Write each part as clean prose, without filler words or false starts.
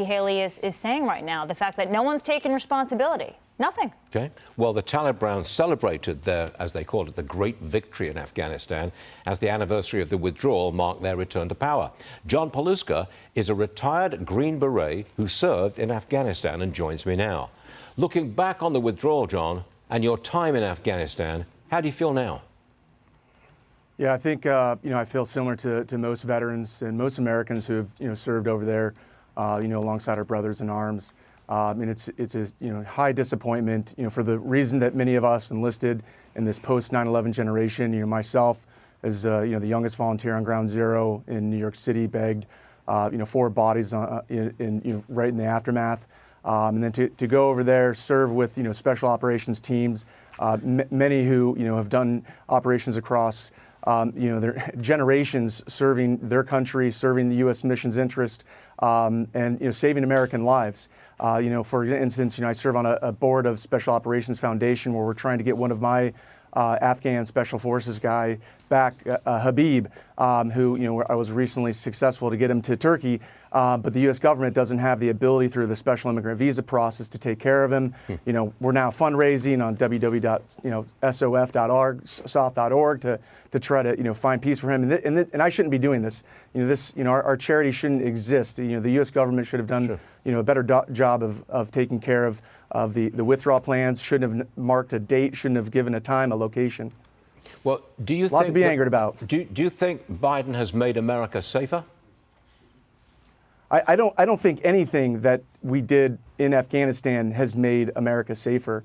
Nikki Haley is saying right now. The fact that no one's taken responsibility. Nothing. Okay. Well, the Taliban celebrated their, as they called it, the great victory in Afghanistan as the anniversary of the withdrawal marked their return to power. John Paluska is a retired Green Beret who served in Afghanistan and joins me now. Looking back on the withdrawal, John, and your time in Afghanistan, how do you feel now? Yeah, I think I feel similar to most veterans and most Americans who have served over there, alongside our brothers in arms. And it's a high disappointment, for the reason that many of us enlisted in this post 9/11 generation. Myself, as the youngest volunteer on Ground Zero in New York City, begged 4 bodies right in the aftermath, and then to go over there, serve with special operations teams, many who have done operations across their generations, serving their country, serving the U.S. mission's interest, and saving American lives. For instance, I serve on a board of Special Operations Foundation where we're trying to get one of my Afghan Special Forces guy back, Habib, who I was recently successful to get him to Turkey, but the U.S. government doesn't have the ability through the special immigrant visa process to take care of him. We're now fundraising on www.sof.org to try to find peace for him, and I shouldn't be doing this. Our charity shouldn't exist. The U.S. government should have done a better job of taking care of the withdrawal plans. Shouldn't have marked a date. Shouldn't have given a time, a location. Well, do you think a lot to be angered about? Do you think Biden has made America safer? I don't think anything that we did in Afghanistan has made America safer.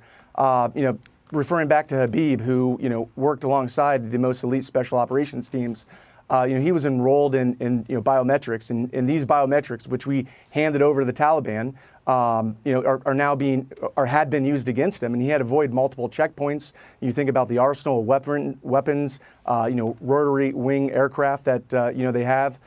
Referring back to Habib, who worked alongside the most elite special operations teams, he was enrolled in biometrics, and these biometrics, which we handed over to the Taliban, had been used against him, and he had to avoid multiple checkpoints. You think about the arsenal of weapons, rotary wing aircraft that they have.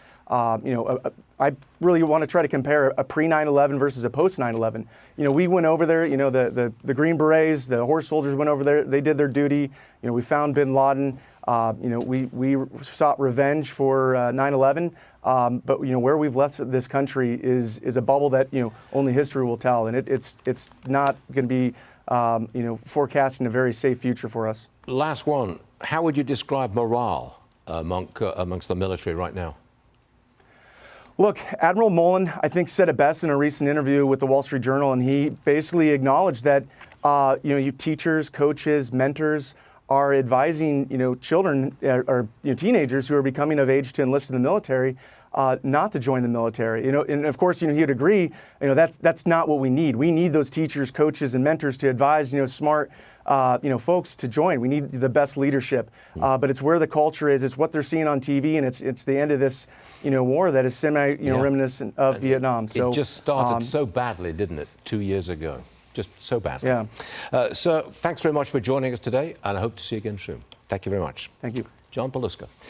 I really want to try to compare a pre-9/11 versus a post-9/11. We went over there. The Green Berets, the horse soldiers went over there. They did their duty. We found Bin Laden. We sought revenge for 9/11. But where we've left this country is a bubble that only history will tell, and it's not going to be forecasting a very safe future for us. Last one. How would you describe morale amongst the military right now? Look, Admiral Mullen, I think, said it best in a recent interview with the Wall Street Journal, and he basically acknowledged that you teachers, coaches, mentors are advising children or teenagers who are becoming of age to enlist in the military not to join the military. And of course, he'd agree. That's not what we need. We need those teachers, coaches, and mentors to advise smart folks to join. We need the best leadership. But it's where the culture is. It's what they're seeing on TV, and it's the end of this war that is semi reminiscent of Vietnam. So it just started so badly, didn't it? 2 years ago. Just so badly. Yeah. So thanks very much for joining us today, and I hope to see you again soon. Thank you very much. Thank you. John Paluska.